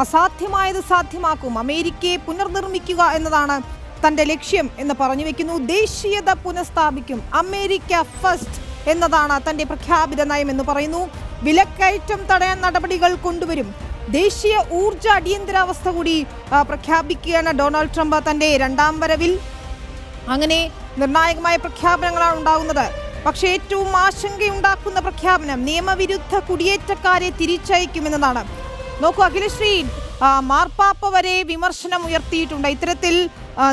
അസാധ്യമായത് സാധ്യമാക്കും, അമേരിക്കയെ പുനർനിർമ്മിക്കുക എന്നതാണ് തന്റെ ലക്ഷ്യം എന്ന് പറഞ്ഞു വെക്കുന്നു. ദേശീയത പുനഃസ്ഥാപിക്കും, അമേരിക്ക ഫസ്റ്റ് എന്നതാണ് തന്റെ പ്രഖ്യാപിത നയം എന്ന് പറയുന്നു. വിലക്കയറ്റം തടയാൻ നടപടികൾ കൊണ്ടുവരും, ദേശീയ ഊർജ അടിയന്തരാവസ്ഥ കൂടി പ്രഖ്യാപിക്കുകയാണ് ഡൊണാൾഡ് ട്രംപ് തന്റെ രണ്ടാം വരവിൽ. അങ്ങനെ നിർണായകമായ പ്രഖ്യാപനങ്ങളാണ് ഉണ്ടാകുന്നത്. പക്ഷേ ഏറ്റവും ആശങ്കയുണ്ടാക്കുന്ന പ്രഖ്യാപനം നിയമവിരുദ്ധ കുടിയേറ്റക്കാരെ തിരിച്ചയക്കുമെന്നതാണ്. നോക്കൂ അഖിലശ്രീ, മാർപ്പാപ്പ വരെ വിമർശനം ഉയർത്തിയിട്ടുണ്ട്. ഇത്തരത്തിൽ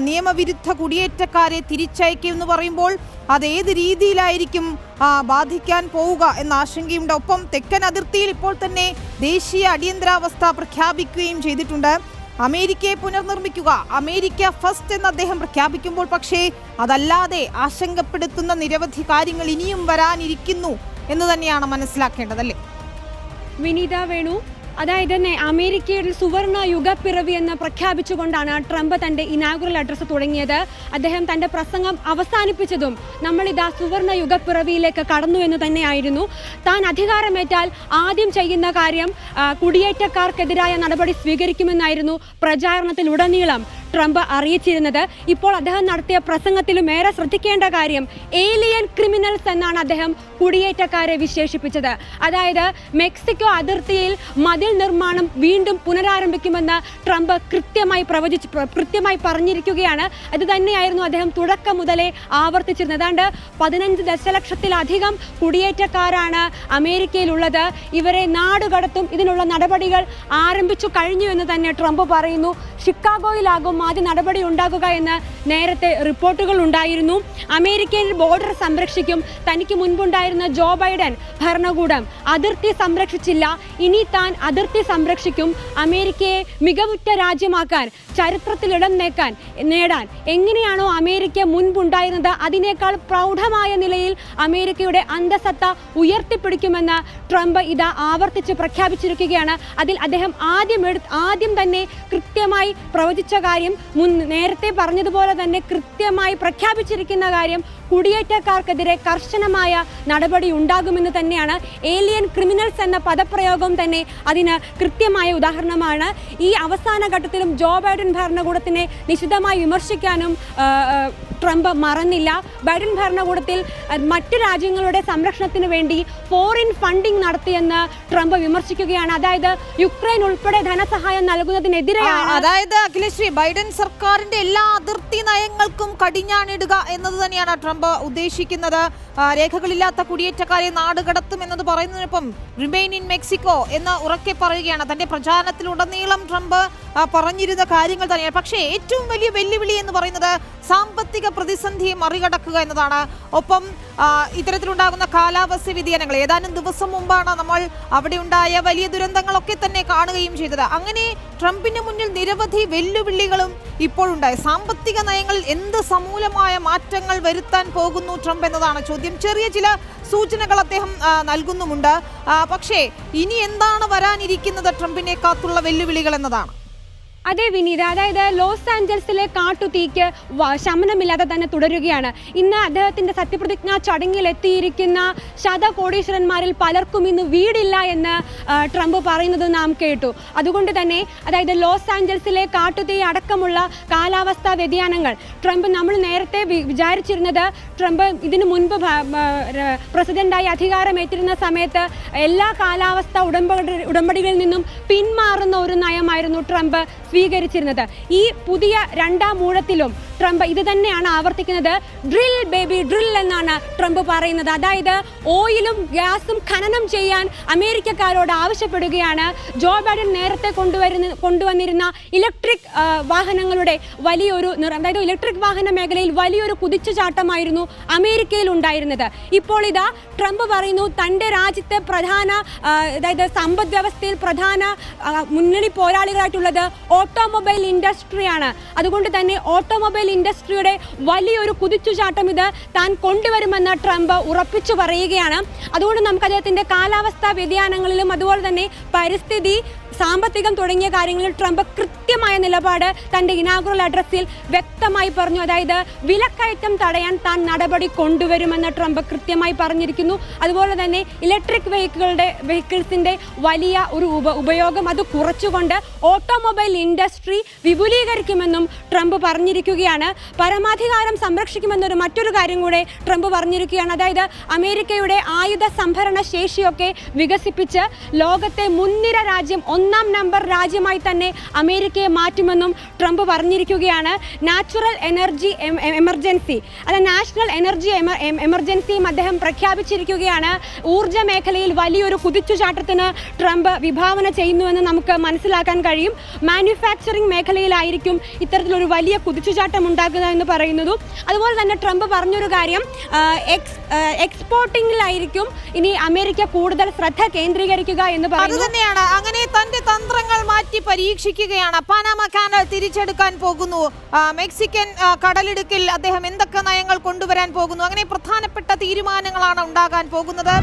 നിയമവിരുദ്ധ കുടിയേറ്റക്കാരെ തിരിച്ചയക്കുമെന്ന് പറയുമ്പോൾ അത് ഏത് രീതിയിലായിരിക്കും ബാധിക്കാൻ പോവുക എന്ന ആശങ്കയുണ്ട്. ഒപ്പം തെക്കൻ അതിർത്തിയിൽ ഇപ്പോൾ തന്നെ ദേശീയ അടിയന്തരാവസ്ഥ പ്രഖ്യാപിക്കുകയും ചെയ്തിട്ടുണ്ട്. അമേരിക്കയെ പുനർനിർമ്മിക്കുക, അമേരിക്ക ഫസ്റ്റ് എന്ന് അദ്ദേഹം പ്രഖ്യാപിക്കുമ്പോൾ പക്ഷേ അതല്ലാതെ ആശങ്കപ്പെടുത്തുന്ന നിരവധി കാര്യങ്ങൾ ഇനിയും വരാനിരിക്കുന്നു എന്ന് തന്നെയാണ് മനസ്സിലാക്കേണ്ടതല്ലേ? വിനീത വേണു, അതായത് അമേരിക്കയുടെ സുവർണ യുഗപ്പിറവി എന്ന് പ്രഖ്യാപിച്ചുകൊണ്ടാണ് ട്രംപ് തൻ്റെ ഇനാഗുറൽ അഡ്രസ്സ് തുടങ്ങിയത്. അദ്ദേഹം തൻ്റെ പ്രസംഗം അവസാനിപ്പിച്ചതും നമ്മളിതാ സുവർണ യുഗപ്പിറവിയിലേക്ക് കടന്നു എന്ന് തന്നെയായിരുന്നു. താൻ അധികാരമേറ്റാൽ ആദ്യം ചെയ്യുന്ന കാര്യം കുടിയേറ്റക്കാർക്കെതിരായ നടപടി സ്വീകരിക്കുമെന്നായിരുന്നു പ്രചാരണത്തിലുടനീളം ട്രംപ് അറിയിച്ചിരുന്നത്. ഇപ്പോൾ അദ്ദേഹം നടത്തിയ പ്രസംഗത്തിലും ഏറെ ശ്രദ്ധിക്കേണ്ട കാര്യം ഏലിയൻ ക്രിമിനൽസ് എന്നാണ് അദ്ദേഹം കുടിയേറ്റക്കാരെ വിശേഷിപ്പിച്ചത്. അതായത് മെക്സിക്കോ അതിർത്തിയിൽ മതിൽ നിർമ്മാണം വീണ്ടും പുനരാരംഭിക്കുമെന്ന് ട്രംപ് കൃത്യമായി പറഞ്ഞിരിക്കുകയാണ്. അത് തന്നെയായിരുന്നു അദ്ദേഹം തുടക്കം മുതലേ ആവർത്തിച്ചിരുന്നത്. ഏതാണ്ട് 15 ദശലക്ഷത്തിലധികം കുടിയേറ്റക്കാരാണ് അമേരിക്കയിലുള്ളത്. ഇവരെ നാടുകടത്തും, ഇതിനുള്ള നടപടികൾ ആരംഭിച്ചു കഴിഞ്ഞു എന്ന് തന്നെ ട്രംപ് പറയുന്നു. ഷിക്കാഗോയിലാകും ആദ്യ നടപടി ഉണ്ടാകുക എന്ന് നേരത്തെ റിപ്പോർട്ടുകൾ ഉണ്ടായിരുന്നു. അമേരിക്കൻ ബോർഡർ സംരക്ഷിക്കും. തനിക്ക് മുൻപുണ്ടായിരുന്ന ജോ ബൈഡൻ ഭരണകൂടം അതിർത്തി സംരക്ഷിച്ചില്ല, ഇനി താൻ അതിർത്തി സംരക്ഷിക്കും. അമേരിക്കയെ മികവുറ്റ രാജ്യമാക്കാൻ, ചരിത്രത്തിൽ ഇടം നേടാൻ എങ്ങനെയാണോ അമേരിക്ക മുൻപുണ്ടായിരുന്നത് അതിനേക്കാൾ പ്രൗഢമായ നിലയിൽ അമേരിക്കയുടെ അന്തസത്ത ഉയർത്തിപ്പിടിക്കുമെന്ന് ട്രംപ് ഇതാ ആവർത്തിച്ച് പ്രഖ്യാപിച്ചിരിക്കുകയാണ്. അതിൽ അദ്ദേഹം ആദ്യം തന്നെ കൃത്യമായി പ്രവചിച്ച കാര്യം, നേരത്തെ പറഞ്ഞതുപോലെ തന്നെ കൃത്യമായി പ്രഖ്യാപിച്ചിരിക്കുന്ന കാര്യം, കുടിയേറ്റക്കാർക്കെതിരെ കർശനമായ നടപടി ഉണ്ടാകുമെന്ന് തന്നെയാണ്. ഏലിയൻ ക്രിമിനൽസ് എന്ന പദപ്രയോഗം തന്നെ അതിന് കൃത്യമായ ഉദാഹരണമാണ്. ഈ അവസാന ഘട്ടത്തിലും ജോ ബൈഡൻ ഭരണകൂടത്തിനെ നിശിതമായി വിമർശിക്കാനും ട്രംപ് മറന്നില്ല. ബൈഡൻ ഭരണകൂടത്തിൽ മറ്റു രാജ്യങ്ങളുടെ സംരക്ഷണത്തിന് വേണ്ടി ഫോറിൻ ഫണ്ടിംഗ് നടത്തിയെന്ന് ട്രംപ് വിമർശിക്കുകയാണ്. അതായത് യുക്രൈൻ ഉൾപ്പെടെ ധനസഹായം നൽകുന്നതിനെതിരെയാണ്. അതായത് അഖിലശ്രീ, ബൈഡൻ സർക്കാരിന്റെ എല്ലാ അതിർത്തി നയങ്ങൾക്കും കടിഞ്ഞാണിടുക എന്നത് തന്നെയാണ് ട്രംപ് ഉദ്ദേശിക്കുന്നത്. രേഖകളില്ലാത്ത കുടിയേറ്റക്കാരെ നാടുകടത്തും എന്നത് പറയുന്നതിനൊപ്പം റിമെയിൻ ഇൻ മെക്സിക്കോ എന്ന് ഉറക്കെ പറയുകയാണ്. തന്റെ പ്രചാരണത്തിലുടനീളം ട്രംപ് പറഞ്ഞിരുന്ന കാര്യങ്ങൾ തന്നെയാണ്. പക്ഷേ ഏറ്റവും വലിയ വെല്ലുവിളി എന്ന് പറയുന്നത് സാമ്പത്തിക പ്രതിസന്ധിയെ മറികടക്കുക എന്നതാണ്. ഒപ്പം ഇത്തരത്തിലുണ്ടാകുന്ന കാലാവസ്ഥ വ്യതിയാനങ്ങൾ, ഏതാനും ദിവസം മുമ്പാണ് നമ്മൾ അവിടെ ഉണ്ടായ വലിയ ദുരന്തങ്ങളൊക്കെ തന്നെ കാണുകയും ചെയ്തത്. അങ്ങനെ ട്രംപിന് മുന്നിൽ നിരവധി വെല്ലുവിളികളും ഇപ്പോഴുണ്ടായി. സാമ്പത്തിക നയങ്ങളിൽ എന്ത് സമൂലമായ മാറ്റങ്ങൾ വരുത്താൻ പോകുന്നു ട്രംപ് എന്നതാണ് ചോദ്യം. ചെറിയ ചില സൂചനകൾ അദ്ദേഹം നൽകുന്നുമുണ്ട്. പക്ഷേ ഇനി എന്താണ് വരാനിരിക്കുന്നത് ട്രംപിനെ കാത്തുള്ള വെല്ലുവിളികൾ എന്നതാണ്. അതെ വിനീത, അതായത് ലോസ് ആഞ്ചൽസിലെ കാട്ടുതീക്ക് ശമനമില്ലാതെ തന്നെ തുടരുകയാണ്. ഇന്ന് അദ്ദേഹത്തിൻ്റെ സത്യപ്രതിജ്ഞാ ചടങ്ങിൽ എത്തിയിരിക്കുന്ന ശതകോടീശ്വരന്മാരിൽ പലർക്കും ഇന്ന് വീടില്ല എന്ന് ട്രംപ് പറയുന്നത് നാം കേട്ടു. അതുകൊണ്ട് തന്നെ അതായത് ലോസ് ആഞ്ചൽസിലെ കാട്ടുതീ അടക്കമുള്ള കാലാവസ്ഥാ വ്യതിയാനങ്ങൾ നമ്മൾ നേരത്തെ വിചാരിച്ചിരുന്നത് ട്രംപ് ഇതിനു മുൻപ് പ്രസിഡന്റായി അധികാരമേറ്റിരുന്ന സമയത്ത് എല്ലാ കാലാവസ്ഥാ ഉടമ്പടികളിൽ നിന്നും പിന്മാറുന്ന ഒരു നയമായിരുന്നു ട്രംപ് സ്വീകരിച്ചിരുന്നത്. ഈ പുതിയ രണ്ടാം ഊഴത്തിലും ട്രംപ് ഇത് തന്നെയാണ് ആവർത്തിക്കുന്നത്. ഡ്രിൽ ബേബി ഡ്രിൽ എന്നാണ് ട്രംപ് പറയുന്നത്. അതായത് ഓയിലും ഗ്യാസും ഖനനം ചെയ്യാൻ അമേരിക്കക്കാരോട് ആവശ്യപ്പെടുകയാണ്. ജോ ബൈഡൻ നേരത്തെ കൊണ്ടുവന്നിരുന്ന ഇലക്ട്രിക് വാഹനങ്ങളുടെ വലിയൊരു അതായത് ഇലക്ട്രിക് വാഹന മേഖലയിൽ വലിയൊരു കുതിച്ചുചാട്ടമായിരുന്നു അമേരിക്കയിൽ ഉണ്ടായിരുന്നത്. ഇപ്പോൾ ഇതാ ട്രംപ് പറയുന്നു തൻ്റെ രാജ്യത്തെ പ്രധാന അതായത് സമ്പദ് വ്യവസ്ഥയിൽ പ്രധാന മുന്നണി പോരാളികളായിട്ടുള്ളത് ഓട്ടോമൊബൈൽ ഇൻഡസ്ട്രിയാണ്. അതുകൊണ്ട് തന്നെ ഓട്ടോമൊബൈൽ ഇൻഡസ്ട്രിയുടെ വലിയൊരു കുതിച്ചുചാട്ടം ഇത് താൻ കൊണ്ടുവരുമെന്ന് ട്രംപ് ഉറപ്പിച്ചു പറയുകയാണ്. അതുകൊണ്ട് നമുക്ക് അദ്ദേഹത്തിൻ്റെ കാലാവസ്ഥാ വ്യതിയാനങ്ങളിലും അതുപോലെ തന്നെ പരിസ്ഥിതി സാമ്പത്തികം തുടങ്ങിയ കാര്യങ്ങളിൽ ട്രംപ് കൃത്യമായ നിലപാട് തൻ്റെ ഇനാഗുറൽ അഡ്രസ്സിൽ വ്യക്തമായി പറഞ്ഞു. അതായത് വിലക്കയറ്റം തടയാൻ താൻ നടപടി കൊണ്ടുവരുമെന്ന് ട്രംപ് കൃത്യമായി പറഞ്ഞിരിക്കുന്നു. അതുപോലെ തന്നെ ഇലക്ട്രിക് വെഹിക്കിൾസിൻ്റെ വലിയ ഒരു ഉപയോഗം അത് കുറച്ചുകൊണ്ട് ഓട്ടോമൊബൈൽ ഇൻഡസ്ട്രി വിപുലീകരിക്കുമെന്നും ട്രംപ് പറഞ്ഞിരിക്കുകയാണ്. പരമാധികാരം സംരക്ഷിക്കുമെന്നൊരു മറ്റൊരു കാര്യം കൂടെ ട്രംപ് പറഞ്ഞിരിക്കുകയാണ്. അതായത് അമേരിക്കയുടെ ആയുധ സംഭരണ ശേഷിയൊക്കെ വികസിപ്പിച്ച് ലോകത്തെ മുൻനിര രാജ്യം, 1-ാം നമ്പർ രാജ്യമായി തന്നെ അമേരിക്കയെ മാറ്റുമെന്നും ട്രംപ് പറഞ്ഞിരിക്കുകയാണ്. നാച്ചുറൽ എനർജി എമർജൻസി, അത് നാഷണൽ എനർജി എമർജൻസിയും അദ്ദേഹം പ്രഖ്യാപിച്ചിരിക്കുകയാണ്. ഊർജ്ജ മേഖലയിൽ വലിയൊരു കുതിച്ചുചാട്ടത്തിന് ട്രംപ് വിഭാവന ചെയ്യുന്നുവെന്ന് നമുക്ക് മനസ്സിലാക്കാൻ കഴിയും. മാനുഫാക്ചറിംഗ് മേഖലയിലായിരിക്കും ഇത്തരത്തിലൊരു വലിയ കുതിച്ചുചാട്ടം ഉണ്ടാക്കുക എന്ന് പറയുന്നതും. അതുപോലെ തന്നെ ട്രംപ് പറഞ്ഞൊരു കാര്യം, എക്സ്പോർട്ടിംഗിലായിരിക്കും ഇനി അമേരിക്ക കൂടുതൽ ശ്രദ്ധ കേന്ദ്രീകരിക്കുക എന്ന് പറയുന്നു. അതുതന്നെയാണ്. അങ്ങനെ തന്റെ തന്ത്രങ്ങൾ മാറ്റി പരീക്ഷിക്കുകയാണ്. പനാമ കനാൽ തിരിച്ചെടുക്കാൻ പോകുന്നു. മെക്സിക്കൻ കടലിടുക്കിൽ അദ്ദേഹം എന്തൊക്കെ നയങ്ങൾ കൊണ്ടുവരാൻ പോകുന്നു, അങ്ങനെ പ്രധാനപ്പെട്ട തീരുമാനങ്ങളാണ് ഉണ്ടാകാൻ പോകുന്നത്.